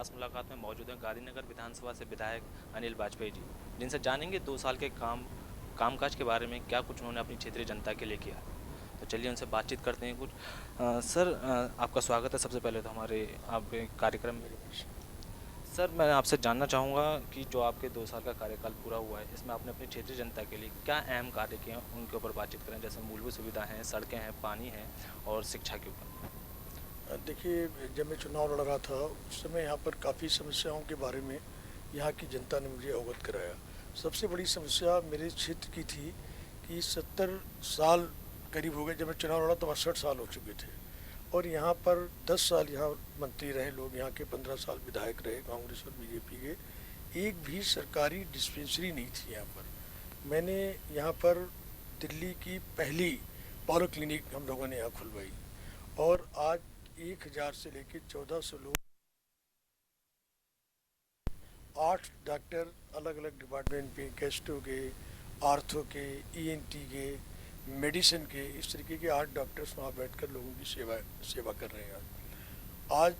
खास मुलाकात में मौजूद हैं गांधीनगर विधानसभा से विधायक अनिल वाजपेयी जी, जिनसे जानेंगे 2 साल के कामकाज के बारे में, क्या कुछ उन्होंने अपनी क्षेत्रीय जनता के लिए किया। तो चलिए उनसे बातचीत करते हैं कुछ। सर, आपका स्वागत है सबसे पहले तो हमारे आपके कार्यक्रम में। सर, मैं आपसे जानना चाहूँगा कि जो आपके 2 साल का कार्यकाल पूरा हुआ है, इसमें आपने अपनी क्षेत्रीय जनता के लिए क्या अहम कार्य किए हैं, उनके ऊपर बातचीत करें। जैसे मूलभूत सुविधा हैं, सड़कें हैं, पानी है और शिक्षा के ऊपर। देखिए, जब मैं चुनाव लड़ रहा था उस समय यहाँ पर काफ़ी समस्याओं के बारे में यहाँ की जनता ने मुझे अवगत कराया। सबसे बड़ी समस्या मेरे क्षेत्र की थी कि 70 साल करीब हो गए। जब मैं चुनाव लड़ा तो 62 साल हो चुके थे और यहाँ पर 10 साल यहाँ मंत्री रहे लोग, यहाँ के 15 साल विधायक रहे कांग्रेस और बीजेपी के। एक भी सरकारी डिस्पेंसरी नहीं थी यहाँ पर। मैंने यहाँ पर दिल्ली की पहली पॉलो क्लिनिक हम लोगों ने यहाँ खुलवाई और आज 1000 से लेकर 1400 लोग, 8 डॉक्टर अलग अलग डिपार्टमेंट पे, गैस्ट्रो के, आर्थो के, ईएनटी के, मेडिसिन के, इस तरीके के 8 डॉक्टर्स वहाँ बैठकर लोगों की सेवा कर रहे हैं आज।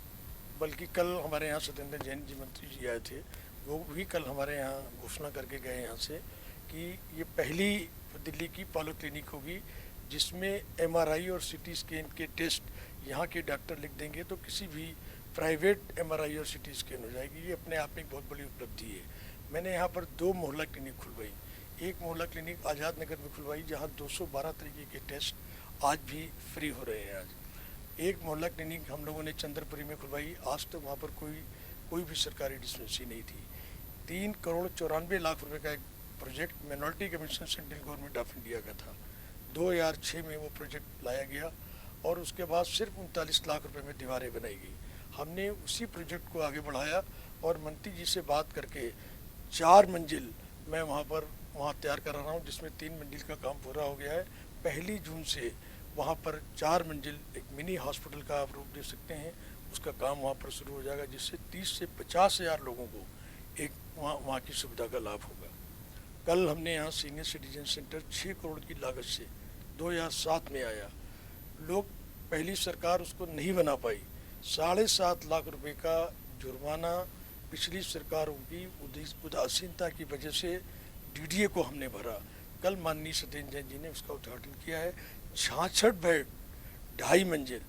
बल्कि कल हमारे यहाँ सत्येंद्र जैन जी मंत्री जी आए थे, वो भी कल हमारे यहाँ घोषणा करके गए यहाँ से कि ये पहली दिल्ली की पॉलो क्लिनिक होगी जिसमें एमआरआई और सीटी स्कैन के टेस्ट यहाँ के डॉक्टर लिख देंगे तो किसी भी प्राइवेट एमआरआई और सीटी स्कैन हो जाएगी। ये अपने आप में एक बहुत बड़ी उपलब्धि है। मैंने यहाँ पर 2 मोहल्ला क्लिनिक खुलवाई। एक मोहल्ला क्लिनिक आज़ाद नगर में खुलवाई जहाँ 212 तरीके के टेस्ट आज भी फ्री हो रहे हैं। आज एक मोहल्ला क्लिनिक हम लोगों ने चंद्रपुरी में खुलवाई। आज तक वहाँ पर कोई भी सरकारी डिस्पेंसरी नहीं थी। 3 करोड़ 94 लाख रुपए का एक project minority commission central government of India का था। 2006 में वो प्रोजेक्ट लाया गया और उसके बाद सिर्फ 39 लाख रुपए में दीवारें बनाई गई। हमने उसी प्रोजेक्ट को आगे बढ़ाया और मंत्री जी से बात करके 4 मंजिल मैं वहाँ तैयार करा रहा हूँ, जिसमें 3 मंजिल का काम पूरा हो गया है। 1 जून से वहाँ पर 4 मंजिल एक मिनी हॉस्पिटल का आप रूप दे सकते हैं, उसका काम वहाँ पर शुरू हो जाएगा, जिससे 30 से 50 हज़ार लोगों को एक वहाँ की सुविधा का लाभ होगा। कल हमने यहाँ सीनियर सिटीजन सेंटर 6 करोड़ की लागत से 2007 में आया। लोग, पहली सरकार उसको नहीं बना पाई। 7.5 लाख रुपए का जुर्माना पिछली सरकारों की उदासीनता की वजह से डीडीए को हमने भरा। कल माननीय सत्येंद्र जैन जी ने उसका उद्घाटन किया है। 66 बेड, 2.5 मंजिल।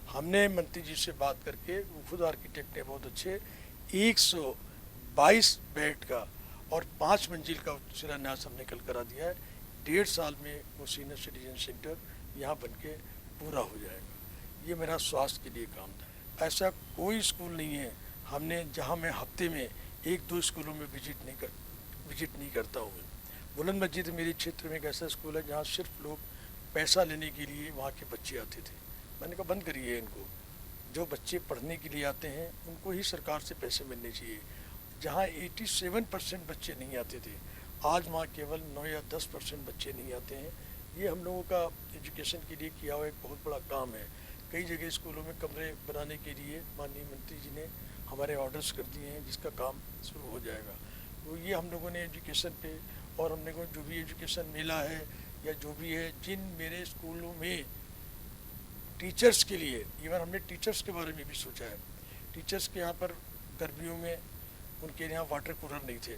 हमने मंत्री जी से बात करके, वो खुद आर्किटेक्ट है बहुत अच्छे, 122 बेड का और 5 मंजिल का शिलान्यास हमने कल करा दिया है। 1.5 साल में वो सीनियर सिटीजन सेंटर यहाँ बन के पूरा हो जाएगा। ये मेरा स्वास्थ्य के लिए काम था। ऐसा कोई स्कूल नहीं है हमने जहाँ मैं हफ्ते में 1-2 स्कूलों में विजिट नहीं करता हूँ। बुलंद मस्जिद मेरे क्षेत्र में एक ऐसा स्कूल है जहाँ सिर्फ लोग पैसा लेने के लिए वहाँ के बच्चे आते थे। मैंने कहा बंद करिए इनको। जो बच्चे पढ़ने के लिए आते हैं उनको ही सरकार से पैसे मिलने चाहिए। जहाँ 87% बच्चे नहीं आते थे, आज वहाँ केवल 9 या 10% बच्चे नहीं आते हैं। ये हम लोगों का एजुकेशन के लिए किया हुआ एक बहुत बड़ा काम है। कई जगह स्कूलों में कमरे बनाने के लिए माननीय मंत्री जी ने हमारे ऑर्डर्स कर दिए हैं, जिसका काम शुरू हो जाएगा। तो ये हम लोगों ने एजुकेशन पे, और हमने को जो भी एजुकेशन मिला है या जो भी है, जिन मेरे स्कूलों में टीचर्स के लिए, इवन हमने टीचर्स के बारे में भी सोचा है। टीचर्स के यहाँ पर गर्मियों में उनके यहाँ वाटर कूलर नहीं थे।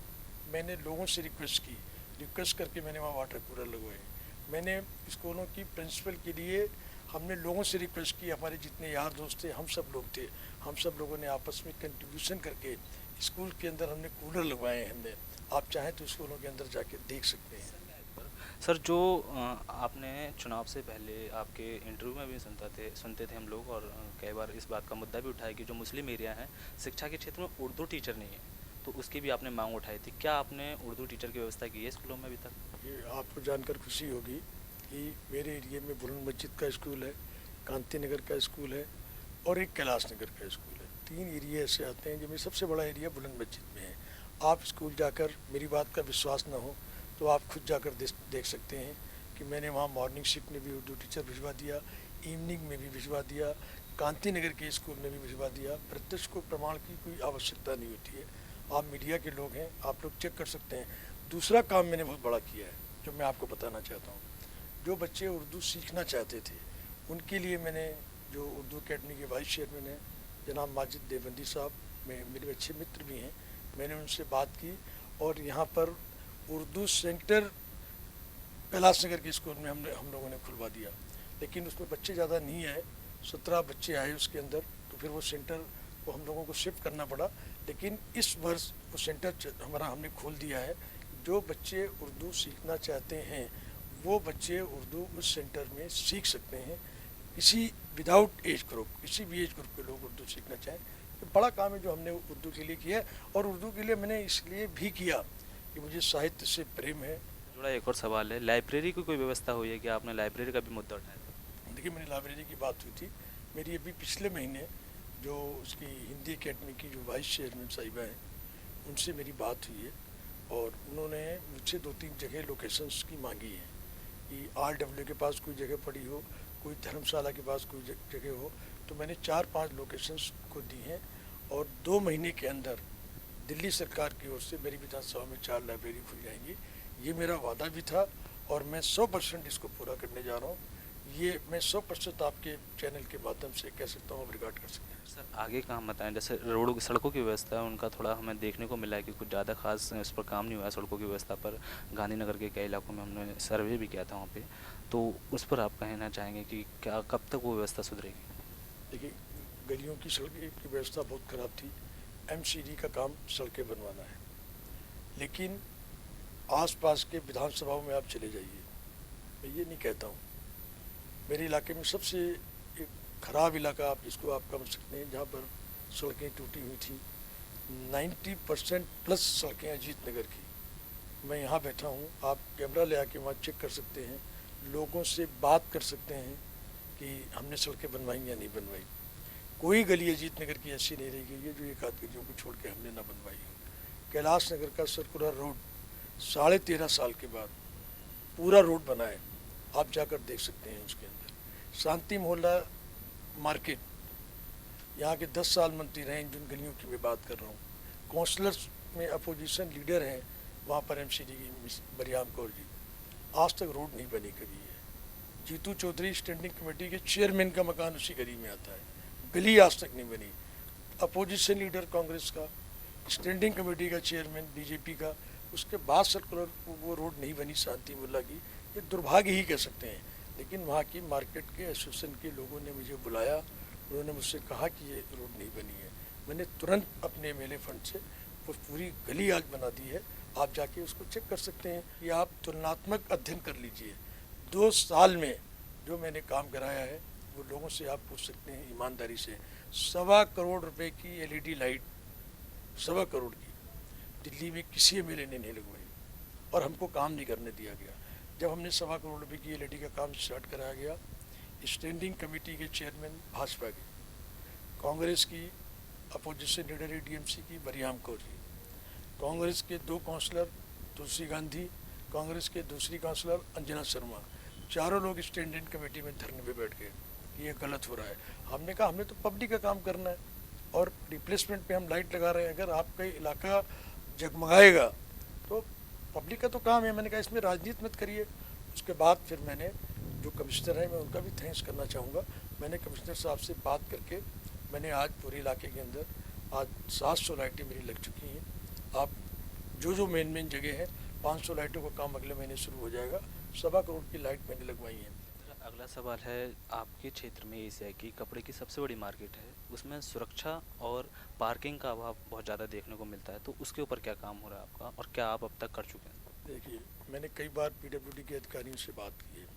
मैंने लोगों से रिक्वेस्ट करके मैंने वहाँ वाटर कूलर लगवाए। मैंने स्कूलों की प्रिंसिपल के लिए हमने लोगों से रिक्वेस्ट की, हमारे जितने यार दोस्त थे, हम सब लोग थे, हम सब लोगों ने आपस में कंट्रीब्यूशन करके स्कूल के अंदर हमने कूलर लगवाए हैं। हमने, आप चाहें तो स्कूलों के अंदर जाके देख सकते हैं। सर, जो आपने चुनाव से पहले आपके इंटरव्यू में भी सुनते थे हम लोग, और कई बार इस बात का मुद्दा भी उठाया कि जो मुस्लिम एरिया है, शिक्षा के क्षेत्र में उर्दू टीचर नहीं है, तो उसकी भी आपने मांग उठाई थी। क्या आपने उर्दू टीचर की व्यवस्था की है स्कूलों में अभी तक? ये आपको जानकर खुशी होगी कि मेरे एरिया में बुलंद मस्जिद का स्कूल है, कांति नगर का स्कूल है और एक कैलाश नगर का स्कूल है। 3 एरिया ऐसे आते हैं जिनमें सबसे बड़ा एरिया बुलंद मस्जिद में है। आप स्कूल जाकर, मेरी बात का विश्वास ना हो तो आप खुद जाकर देख सकते हैं कि मैंने वहाँ मॉर्निंग शिफ्ट में भी उर्दू टीचर भिजवा दिया, इवनिंग में भी भिजवा दिया, कांति नगर के स्कूल में भी भिजवा दिया। प्रत्यक्ष को प्रमाण की कोई आवश्यकता नहीं होती है। आप मीडिया के लोग हैं, आप लोग चेक कर सकते हैं। दूसरा काम मैंने बहुत बड़ा किया है जो मैं आपको बताना चाहता हूँ। जो बच्चे उर्दू सीखना चाहते थे उनके लिए मैंने, जो उर्दू अकेडमी के वाइस चेयरमैन हैं जनाब माजिद देवबंदी साहब, मेरे अच्छे मित्र भी हैं, मैंने उनसे बात की और यहाँ पर उर्दू सेंटर कैलाश नगर के स्कूल में हम लोगों ने खुलवा दिया। लेकिन उसमें बच्चे ज़्यादा नहीं आए, 17 बच्चे आए उसके अंदर, तो फिर वो सेंटर को हम लोगों को शिफ्ट करना पड़ा। लेकिन इस वर्ष वो सेंटर हमारा हमने खोल दिया है। जो बच्चे उर्दू सीखना चाहते हैं वो बच्चे उर्दू उस सेंटर में सीख सकते हैं, किसी विदाउट एज ग्रुप, किसी भी एज ग्रुप के लोग उर्दू सीखना चाहें। ये बड़ा काम है जो हमने उर्दू के लिए किया है। और उर्दू के लिए मैंने इसलिए भी किया कि मुझे साहित्य से प्रेम है। जुड़ा एक और सवाल है, लाइब्रेरी की कोई व्यवस्था हुई है कि आपने लाइब्रेरी का भी मुद्दा उठाया था? देखिए, मेरी लाइब्रेरी की बात हुई थी, मेरी अभी पिछले महीने जो उसकी हिंदी अकेडमी की जो वाइस चेयरमैन साहिबा हैं उनसे मेरी बात हुई है और उन्होंने मुझसे 2-3 जगह लोकेशंस की मांगी है कि RW के पास कोई जगह पड़ी हो, कोई धर्मशाला के पास कोई जगह हो। तो मैंने 4-5 लोकेशंस को दी हैं और 2 महीने के अंदर दिल्ली सरकार की ओर से मेरी विधानसभा में 4 लाइब्रेरी खुल जाएंगी। ये मेरा वादा भी था और मैं 100% इसको पूरा करने जा रहा हूँ। ये मैं 100% आपके चैनल के माध्यम से कह सकता हूँ, रिकॉर्ड कर सकते हैं। सर आगे का हम बताएं, जैसे रोड सड़कों की व्यवस्था है उनका थोड़ा हमें देखने को मिला है कि कुछ ज़्यादा खास इस पर काम नहीं हुआ है सड़कों की व्यवस्था पर। गांधीनगर के कई इलाकों में हमने सर्वे भी किया था वहाँ पे, तो उस पर आप कहना चाहेंगे कि क्या कब तक वो व्यवस्था सुधरेगी? देखिए, गलियों की सड़क की व्यवस्था बहुत ख़राब थी। MCD का काम सड़कें बनवाना है, लेकिन आसपास के विधानसभाओं में आप चले जाइए, मैं ये नहीं कहता हूँ, मेरे इलाके में सबसे एक ख़राब इलाका आप इसको आप कह सकते हैं जहाँ पर सड़कें टूटी हुई थी। 90% प्लस सड़कें अजीत नगर की। मैं यहाँ बैठा हूँ, आप कैमरा ले आके वहाँ चेक कर सकते हैं, लोगों से बात कर सकते हैं कि हमने सड़कें बनवाई या नहीं बनवाई। कोई गली अजीत नगर की ऐसी नहीं रह गई है जो एक आध गलियों को छोड़ के हमने ना बनवाई हो। कैलाश नगर का सर्कुलर रोड 13.5 साल के बाद पूरा रोड बना है, आप जाकर देख सकते हैं। उसके अंदर शांति मोहल्ला मार्केट, यहाँ के 10 साल मंत्री रहे जिन गलियों की मैं बात कर रहा हूँ, काउंसलर्स में अपोजिशन लीडर हैं, वहाँ पर MCD की बरियाम कौर जी, आज तक रोड नहीं बनी कभी है। जीतू चौधरी स्टैंडिंग कमेटी के चेयरमैन का मकान उसी गली में आता है, गली आज तक नहीं बनी। अपोजिशन लीडर कांग्रेस का, स्टैंडिंग कमेटी का चेयरमैन BJP का, उसके बाद सर्कुलर वो रोड नहीं बनी शांति मोहल्ला की। ये दुर्भाग्य ही कह सकते हैं। लेकिन वहाँ की मार्केट के एसोसिएशन के लोगों ने मुझे बुलाया, उन्होंने मुझसे कहा कि ये रोड नहीं बनी है। मैंने तुरंत अपने MLA फंड से वो पूरी गली आज बना दी है, आप जाके उसको चेक कर सकते हैं। कि आप तुलनात्मक अध्ययन कर लीजिए, 2 साल में जो मैंने काम कराया है वो लोगों से आप पूछ सकते हैं ईमानदारी से। 1.25 करोड़ रुपए की LED लाइट, 1.25 करोड़ की, दिल्ली में किसी MLA ने नहीं लगवाई और हमको काम नहीं करने दिया गया। जब हमने 1.25 करोड़ रुपए की LED का काम स्टार्ट कराया गया, स्टैंडिंग कमेटी के चेयरमैन भाजपा के, कांग्रेस की अपोजिशन लीडर DMC की बरियाम कौर जी, कांग्रेस के 2 काउंसलर तुलसी गांधी, कांग्रेस के दूसरी काउंसलर अंजना शर्मा, चारों लोग स्टैंडिंग कमेटी में धरने पे बैठ गए कि ये गलत हो रहा है। हमने कहा हमने तो पब्लिक का काम करना है और रिप्लेसमेंट पे हम लाइट लगा रहे हैं, अगर आपका इलाका जगमगाएगा तो पब्लिक का तो काम है। मैंने कहा इसमें राजनीति मत करिए। उसके बाद फिर मैंने जो कमिश्नर है मैं उनका भी थैंक्स करना चाहूँगा। मैंने कमिश्नर साहब से बात करके मैंने आज पूरे इलाके के अंदर आज 700 लाइटें मेरी लग चुकी हैं। आप जो मेन जगह है 500 लाइटों का काम अगले महीने शुरू हो जाएगा। 1.25 करोड़ की लाइट मैंने लगवाई है। अगला सवाल है, आपके क्षेत्र में एशिया की कपड़े की सबसे बड़ी मार्केट है, उसमें सुरक्षा और पार्किंग का अभाव बहुत ज़्यादा देखने को मिलता है, तो उसके ऊपर क्या काम हो रहा है आपका और क्या आप अब तक कर चुके हैं? देखिए, मैंने कई बार PWD के अधिकारियों से बात की है।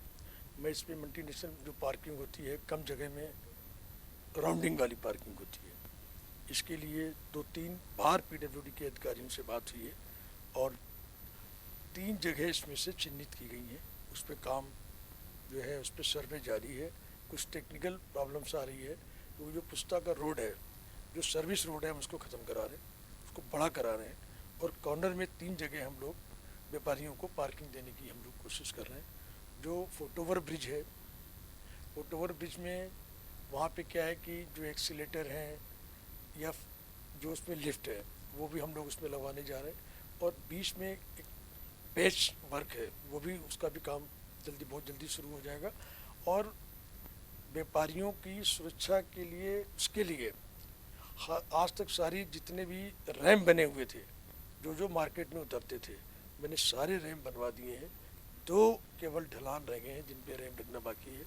मैं इसमें मल्टीनेशनल जो पार्किंग होती है, कम जगह में राउंडिंग वाली पार्किंग होती है, इसके लिए 2-3 बार PWD के अधिकारियों से बात हुई है और 3 जगह इसमें से चिन्हित की गई हैं। उस पर काम जो है, उस पर सर्वे जारी है। कुछ टेक्निकल प्रॉब्लम्स आ रही है, तो जो पुस्ता का रोड है, जो सर्विस रोड है, हम उसको ख़त्म करा रहे हैं, उसको बड़ा करा रहे हैं और कॉर्नर में 3 जगह हम लोग व्यापारियों को पार्किंग देने की हम लोग कोशिश कर रहे हैं। जो फुटओवर ब्रिज है, फुटओवर ब्रिज में वहाँ पे क्या है कि जो एक्सीलेटर हैं या जो उसमें लिफ्ट है वो भी हम लोग उसमें लगवाने जा रहे हैं और बीच में एक पैच वर्क है, वो भी उसका भी काम बहुत जल्दी शुरू हो जाएगा। और व्यापारियों की सुरक्षा के लिए, उसके लिए आज तक सारी जितने भी रैंप बने हुए थे, जो मार्केट में उतरते थे, मैंने सारे रैंप बनवा दिए हैं। दो केवल ढलान रह गए हैं जिन पे रैंप लगना बाकी है।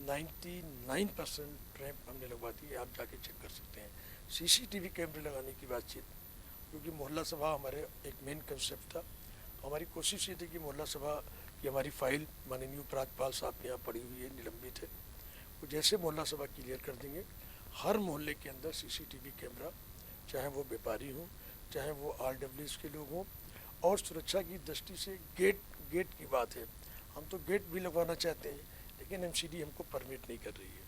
99% रैंप हमने लगवा दिए, आप जाके चेक कर सकते हैं। सीसीटीवी कैमरे लगाने की बातचीत, क्योंकि मोहल्ला सभा हमारे एक मेन कंसेप्ट था। तो हमारी कोशिश ये थी कि मोहल्ला सभा की हमारी फाइल माननीय उपराज्यपाल साहब के यहाँ पड़ी हुई है, निलंबित है। वो जैसे मोहल्ला सभा क्लियर कर देंगे, हर मोहल्ले के अंदर सीसीटीवी कैमरा, चाहे वो व्यापारी हों, चाहे वो RWS के लोग हों। और सुरक्षा की दृष्टि से गेट की बात है, हम तो गेट भी लगवाना चाहते हैं, लेकिन MCD हमको परमिट नहीं कर रही है।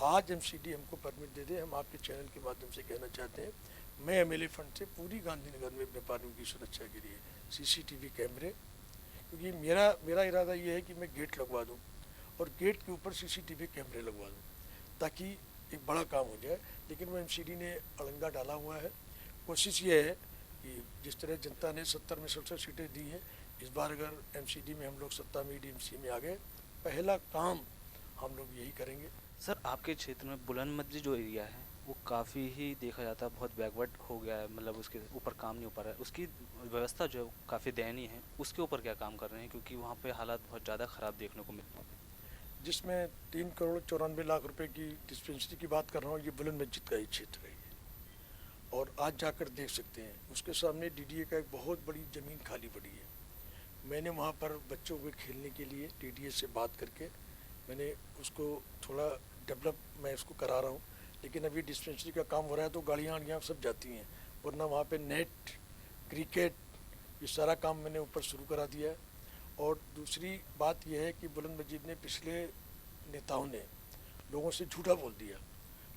आज MCD हमको परमिट दे दे, हम आपके चैनल के माध्यम से कहना चाहते हैं, मैं MLA फंड से पूरी गांधीनगर में व्यापारियों की सुरक्षा के लिए CCTV कैमरे, क्योंकि मेरा इरादा ये है कि मैं गेट लगवा दूँ और गेट के ऊपर CCTV कैमरे लगवा दूँ, ताकि एक बड़ा काम हो जाए। लेकिन वो MCD ने अड़ंगा डाला हुआ है। कोशिश ये है कि जिस तरह जनता ने 70 में 67 सीटें दी हैं, इस बार अगर MCD में हम लोग सत्ता में DMC में आ गए, पहला काम हम लोग यही करेंगे। सर, आपके क्षेत्र में बुलंदमजरी जो एरिया है वो काफ़ी ही देखा जाता है बहुत बैकवर्ड हो गया है, मतलब उसके ऊपर काम नहीं हो पा रहा है, उसकी व्यवस्था जो है काफ़ी दयनीय है, उसके ऊपर क्या काम कर रहे हैं? क्योंकि वहाँ पे हालात बहुत ज़्यादा ख़राब देखने को मिलते हैं। जिसमें 3 करोड़ 94 लाख रुपए की डिस्पेंसरी की बात कर रहा हूँ, ये बुलंद मस्जिद का ही क्षेत्र है। और आज जाकर देख सकते हैं, उसके सामने DDA का एक बहुत बड़ी ज़मीन खाली पड़ी है। मैंने वहाँ पर बच्चों के खेलने के लिए DDA से बात करके मैंने उसको थोड़ा डेवलप मैं उसको करा रहा हूँ। लेकिन अभी डिस्पेंसरी का काम हो रहा है तो गाड़ियाँ सब जाती हैं, वरना वहाँ पे नेट, क्रिकेट, ये सारा काम मैंने ऊपर शुरू करा दिया है। और दूसरी बात यह है कि बुलंद मस्जिद ने पिछले नेताओं ने लोगों से झूठा बोल दिया।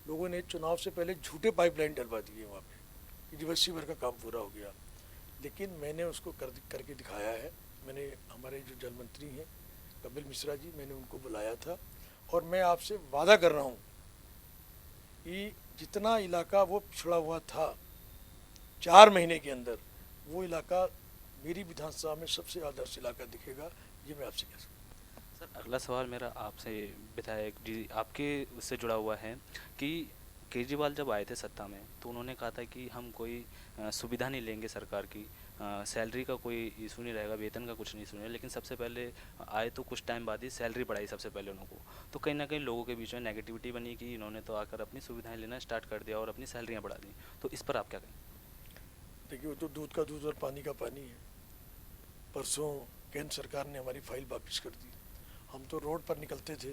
लोगों ने चुनाव से पहले झूठे पाइपलाइन डलवा दिए वहाँ पे, रिवर्सी भर का काम पूरा हो गया। लेकिन मैंने उसको करके दिखाया है। मैंने हमारे जो जल मंत्री हैं कपिल मिश्रा जी, मैंने उनको बुलाया था, और मैं आपसे वादा कर रहा हूँ कि जितना इलाका वो पिछड़ा हुआ था 4 महीने के अंदर, वो इलाका मेरी विधानसभा में सबसे आदर्श इलाका दिखेगा, ये मैं आपसे कह सकता हूँ। सर, अगला सवाल मेरा आपसे विधायक जी आपके उससे जुड़ा हुआ है कि केजरीवाल जब आए थे सत्ता में तो उन्होंने कहा था कि हम कोई सुविधा नहीं लेंगे सरकार की, सैलरी का कोई इशू नहीं रहेगा, वेतन का कुछ नहीं इशू नहीं, लेकिन सबसे पहले आए तो कुछ टाइम बाद ही सैलरी बढ़ाई सबसे पहले उनको। तो कहीं ना कहीं लोगों के बीच में नेगेटिविटी बनी कि इन्होंने तो आकर अपनी सुविधाएं लेना स्टार्ट कर दिया और अपनी सैलरियाँ बढ़ा दी। तो इस पर आप क्या कहें? देखिए, वो तो दूध का दूध और पानी का पानी है। परसों केंद्र सरकार ने हमारी फाइल वापस कर दी। हम तो रोड पर निकलते थे,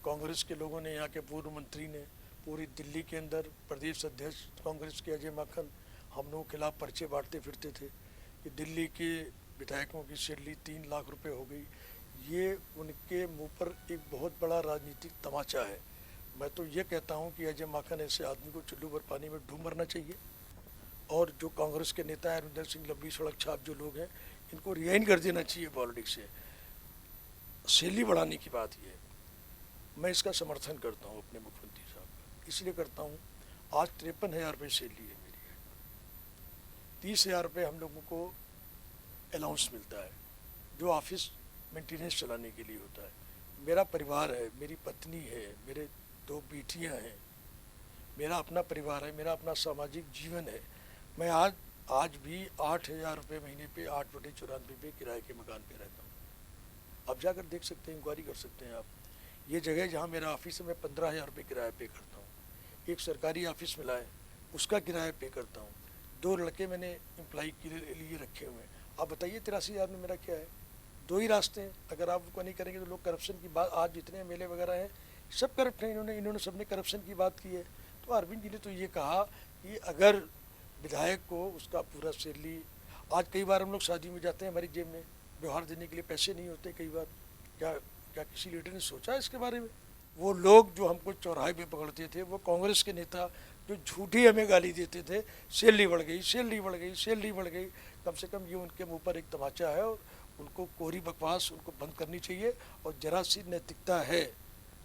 कांग्रेस के लोगों ने, यहाँ के पूर्व मंत्री ने, पूरी दिल्ली के अंदर प्रदेश अध्यक्ष कांग्रेस के अजय माकन हम लोगों के खिलाफ पर्चे बांटते फिरते थे कि दिल्ली के विधायकों की सैलरी 3 लाख रुपए हो गई। ये उनके मुंह पर एक बहुत बड़ा राजनीतिक तमाचा है। मैं तो ये कहता हूँ कि अजय माकन ऐसे आदमी को चुल्लू भर पानी में डूब मरना चाहिए। और जो कांग्रेस के नेता हैं, अरिंदर सिंह, लंबी सड़क छाप जो लोग हैं, इनको रिजाइन कर देना चाहिए पॉलिटिक्स से। सैलरी बढ़ाने की बात ये है, मैं इसका समर्थन करता हूँ अपने मुख्यमंत्री साहब का। इसलिए करता हूँ, आज 53,000 रुपये सैलरी है मेरी, 30,000 रुपये हम लोगों को अलाउंस मिलता है जो ऑफिस मेंटेनेंस चलाने के लिए होता है। मेरा परिवार है, मेरी पत्नी है, मेरे 2 बेटियां हैं, मेरा अपना परिवार है, मेरा अपना सामाजिक जीवन है। मैं आज भी 8,000 रुपये महीने पे 8/94 पे किराए के मकान पे रहता हूँ। आप जाकर देख सकते हैं, इंक्वायरी कर सकते हैं आप। ये जगह जहाँ मेरा ऑफिस है, मैं 15,000 रुपये किराया पे करता हूँ। एक सरकारी ऑफिस मिला है, उसका किराया पे करता हूँ। 2 लड़के मैंने एम्प्लॉई के लिए रखे हुए हैं। आप बताइए 83,000 में मेरा क्या है? 2 ही रास्ते हैं। अगर आप उनको नहीं करेंगे तो लोग करप्शन की बात, आज जितने MLA वगैरह हैं सब करप्ट हैं, इन्होंने सबने करप्शन की बात की है। तो अरविंद जी ने तो ये कहा कि अगर विधायक को उसका पूरा सैलरी, आज कई बार हम लोग शादी में जाते हैं, हमारी जेब में व्यवहार देने के लिए पैसे नहीं होते कई बार। क्या क्या किसी लीडर ने सोचा इसके बारे में? वो लोग जो हमको चौराहे पे पकड़ते थे, वो कांग्रेस के नेता जो झूठी हमें गाली देते थे, सैलरी बढ़ गई, सैलरी बढ़ गई, सैलरी बढ़ गई। कम से कम ये उनके मुंह पर एक तमाचा है, और उनको कोरी बकवास उनको बंद करनी चाहिए। और जरा सी नैतिकता है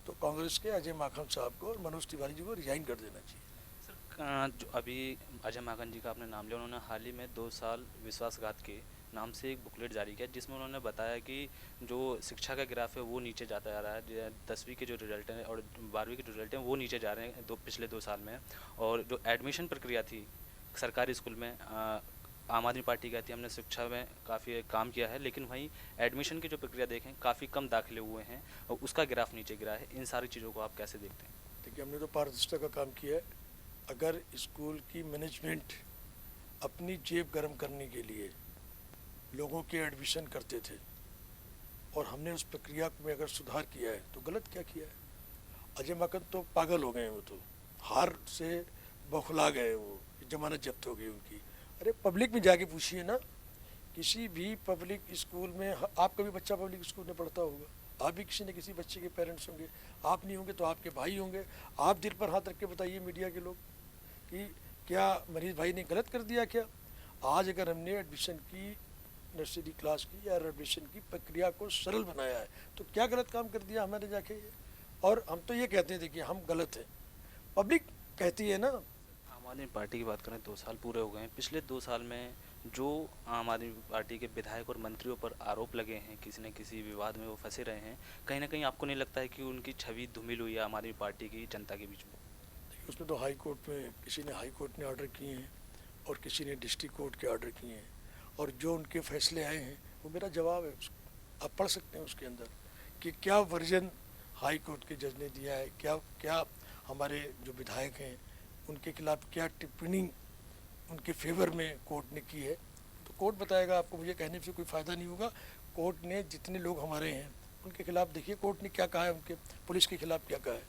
तो कांग्रेस के अजय माकन साहब को और मनोज तिवारी जी को रिजाइन कर देना चाहिए। सर, जो अभी अजय माकन जी का आपने नाम लिया, उन्होंने हाल ही में 2 साल विश्वासघात के नाम से एक बुकलेट जारी किया, जिसमें उन्होंने बताया कि जो शिक्षा का ग्राफ है वो नीचे जाता जा रहा है। 10वीं के जो रिजल्ट हैं और 12वीं के जो रिजल्ट हैं वो नीचे जा रहे हैं पिछले 2 साल में। और जो एडमिशन प्रक्रिया थी सरकारी स्कूल में, आम आदमी पार्टी कहती है हमने शिक्षा में काफ़ी काम किया है, लेकिन वहीं एडमिशन की जो प्रक्रिया देखें काफ़ी कम दाखिले हुए हैं और उसका ग्राफ नीचे गिरा है। इन सारी चीज़ों को आप कैसे देखते हैं? देखिए, हमने तो पारदर्शिता का काम किया है। अगर स्कूल की मैनेजमेंट अपनी जेब गर्म करने के लिए लोगों के एडमिशन करते थे और हमने उस प्रक्रिया में अगर सुधार किया है तो गलत क्या किया है? अजय माकन तो पागल हो गए हैं, वो तो हार से बौखला गए, वो जमानत जब्त हो गई उनकी। अरे पब्लिक में जाके पूछिए ना, किसी भी पब्लिक स्कूल में, आपका भी बच्चा पब्लिक स्कूल में पढ़ता होगा, आप भी किसी न किसी बच्चे के पेरेंट्स होंगे, आप नहीं होंगे तो आपके भाई होंगे। आप दिल पर हाथ रख के बताइए मीडिया के लोग कि क्या मरीज भाई ने गलत कर दिया क्या? आज अगर हमने एडमिशन की, नर्सरी क्लास की या एडमिशन की प्रक्रिया को सरल बनाया है तो क्या गलत काम कर दिया हमारे जाके ये? और हम तो ये कहते हैं, देखिए हम गलत हैं, पब्लिक कहती है ना। आम आदमी पार्टी की बात करें, 2 साल पूरे हो गए हैं। पिछले 2 साल में जो आम आदमी पार्टी के विधायक और मंत्रियों पर आरोप लगे हैं, किसी न किसी विवाद में वो फंसे रहे हैं, कहीं ना कहीं आपको नहीं लगता है कि उनकी छवि धूमिल हुई है आम आदमी पार्टी की जनता के बीच में? उसमें तो हाई कोर्ट में किसी ने हाई कोर्ट ने ऑर्डर किए हैं और किसी ने डिस्ट्रिक्ट कोर्ट के ऑर्डर किए हैं, और जो उनके फैसले आए हैं वो मेरा जवाब है उसको। आप पढ़ सकते हैं उसके अंदर कि क्या वर्जन हाई कोर्ट के जज ने दिया है, क्या क्या हमारे जो विधायक हैं उनके खिलाफ क्या टिप्पणी उनके फेवर में कोर्ट ने की है। तो कोर्ट बताएगा आपको, मुझे कहने से कोई फ़ायदा नहीं होगा। कोर्ट ने जितने लोग हमारे हैं उनके खिलाफ देखिए कोर्ट ने क्या कहा है, उनके पुलिस के खिलाफ क्या कहा है,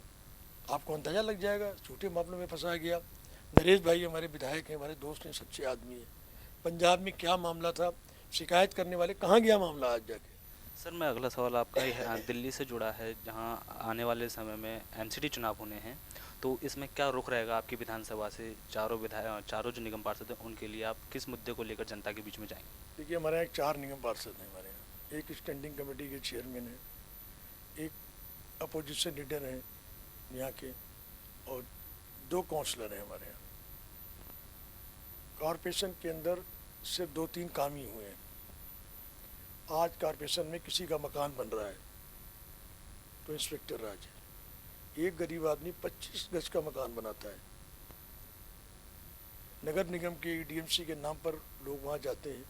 आपको अंदाज़ा लग जाएगा। झूठे मामलों में फंसाया गया। नरेश भाई हमारे विधायक हैं, हमारे दोस्त हैं, सच्चे आदमी हैं। पंजाब में क्या मामला था, शिकायत करने वाले कहाँ गया मामला आज जाके? सर, मैं अगला सवाल आपका ही है, दिल्ली से जुड़ा है, जहां आने वाले समय में एमसीडी चुनाव होने हैं, तो इसमें क्या रुख रहेगा आपकी विधानसभा से? चारों जो निगम पार्षद हैं उनके लिए आप किस मुद्दे को लेकर जनता के बीच में जाएंगे? देखिए, हमारे यहाँ 4 निगम पार्षद हैं हमारे यहाँ। एक स्टैंडिंग कमेटी के चेयरमैन हैं, एक अपोजिशन लीडर हैं यहाँ के, और 2 काउंसलर हैं हमारे यहाँ। कॉरपोरेशन के अंदर सिर्फ 2-3 काम ही हुए हैं। आज कॉरपोरेशन में किसी का मकान बन रहा है तो इंस्पेक्टर राज है। एक गरीब आदमी 25 गज का मकान बनाता है। नगर निगम के डीएमसी के नाम पर लोग वहाँ जाते हैं,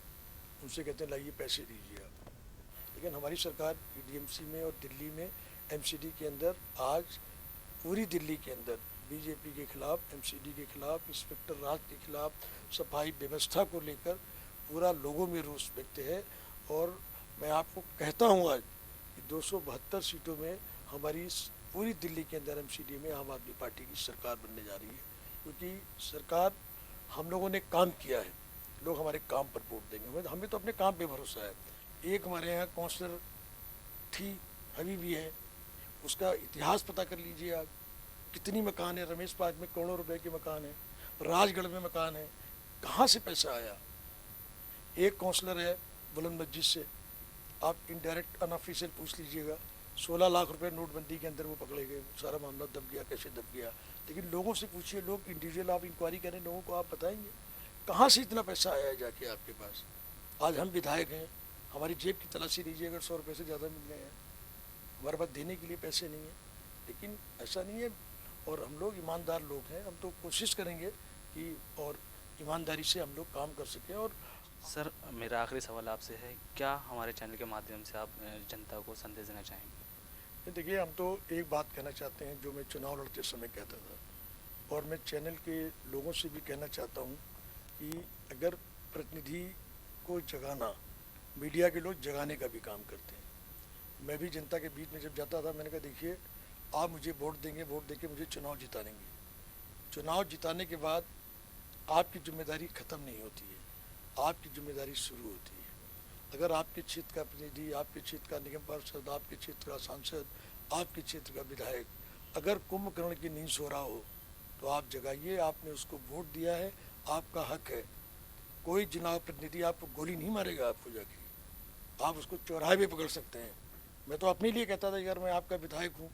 उनसे कहते हैं लाइए पैसे दीजिए आप। लेकिन हमारी सरकार डीएमसी में और दिल्ली में एमसीडी के अंदर, आज पूरी दिल्ली के अंदर बीजेपी के खिलाफ, एमसीडी के खिलाफ, इंस्पेक्टर राज के खिलाफ, सफाई व्यवस्था को लेकर पूरा लोगों में रोष व्यक्त है। और मैं आपको कहता हूँ आज कि 272 सीटों में हमारी पूरी दिल्ली के अंदर एमसीडी में आम आदमी पार्टी की सरकार बनने जा रही है, क्योंकि सरकार, हम लोगों ने काम किया है, लोग हमारे काम पर वोट देंगे। हमें तो अपने काम पे भरोसा है। एक हमारे यहाँ काउंसलर थी, अभी भी है, उसका इतिहास पता कर लीजिए आप, कितनी मकान है। रमेश पार्क में करोड़ों रुपए के मकान है, राजगढ़ में मकान है, कहाँ से पैसा आया? एक काउंसलर है बुलंद मस्जिद से, आप इनडायरेक्ट अनऑफिशियल पूछ लीजिएगा, 16 लाख रुपए नोटबंदी के अंदर वो पकड़े गए। सारा मामला दब गया, कैसे दब गया? लेकिन लोगों से पूछिए, लोग इंडिविजुअल आप इंक्वायरी करें, लोगों को आप बताएंगे कहाँ से इतना पैसा आया है जाके आपके पास। आज हम विधायक हैं, हमारी जेब की तलाशी लीजिए, अगर 100 रुपये से ज़्यादा मिल गए हैं, हमारे पास देने के लिए पैसे नहीं हैं। लेकिन ऐसा नहीं है, और हम लोग ईमानदार लोग हैं, हम तो कोशिश करेंगे कि और ईमानदारी से हम लोग काम कर सकें। और सर, मेरा आखिरी सवाल आपसे है, क्या हमारे चैनल के माध्यम से आप जनता को संदेश देना चाहेंगे? देखिए, हम तो एक बात कहना चाहते हैं जो मैं चुनाव लड़ते समय कहता था, और मैं चैनल के लोगों से भी कहना चाहता हूँ कि अगर प्रतिनिधि को जगाना, मीडिया के लोग जगाने का भी काम करते हैं। मैं भी जनता के बीच में जब जाता था, मैंने कहा देखिए, आप मुझे वोट देंगे, वोट देके मुझे चुनाव जिताएंगे। चुनाव जिताने के बाद आपकी जिम्मेदारी ख़त्म नहीं होती है, आपकी जिम्मेदारी शुरू होती है। अगर आपके क्षेत्र का प्रतिनिधि, आपके क्षेत्र का निगम पार्षद, आपके क्षेत्र का सांसद, आपके क्षेत्र का विधायक अगर कुंभकर्ण की नींद सो रहा हो तो आप जगाइए। आपने उसको वोट दिया है, आपका हक है। कोई चुनाव प्रतिनिधि आपको गोली नहीं मारेगा, आपको जाके आप उसको चौराहे पे पकड़ सकते हैं। मैं तो अपने लिए कहता था, यार मैं आपका विधायक हूँ,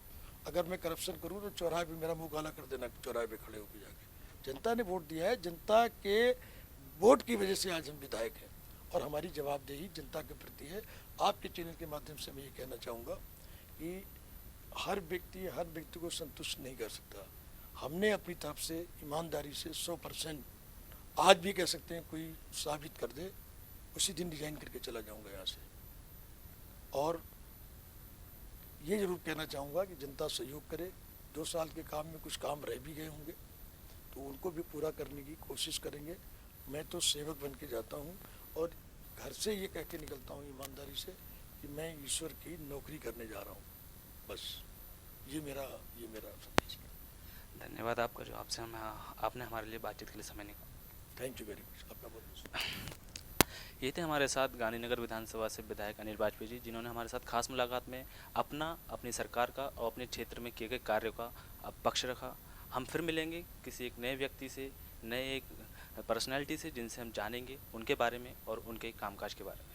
अगर मैं करप्शन करूँ तो चौराहे पे मेरा मुंह काला कर देना, चौराहे पे खड़े होकर जाके। जनता ने वोट दिया है, जनता के वोट की वजह से आज हम विधायक हैं, और हमारी जवाबदेही जनता के प्रति है। आपके चैनल के माध्यम से मैं ये कहना चाहूँगा कि हर व्यक्ति को संतुष्ट नहीं कर सकता। हमने अपनी तरफ से ईमानदारी से 100% आज भी कह सकते हैं, कोई साबित कर दे उसी दिन रिजाइन करके चला जाऊंगा यहाँ से। और ये जरूर कहना चाहूँगा कि जनता सहयोग करे। 2 साल के काम में कुछ काम रह भी गए होंगे तो उनको भी पूरा करने की कोशिश करेंगे। मैं तो सेवक बन के जाता हूँ और घर से ये कह के निकलता हूँ ईमानदारी से कि मैं ईश्वर की नौकरी करने जा रहा हूँ। बस ये मेरा संदेश है। धन्यवाद आपका, जो आपसे हम आपने हमारे लिए बातचीत के लिए समय निकाला। Thank you very much. आपका बहुत बहुत ये थे हमारे साथ गांधीनगर विधानसभा से विधायक अनिल वाजपेयी जी, जिन्होंने हमारे साथ खास मुलाकात में अपनी सरकार का और अपने क्षेत्र में किए गए कार्यों का पक्ष रखा। हम फिर मिलेंगे किसी एक नए व्यक्ति से, नए एक पर्सनैलिटी से, जिनसे हम जानेंगे उनके बारे में और उनके कामकाज के बारे में।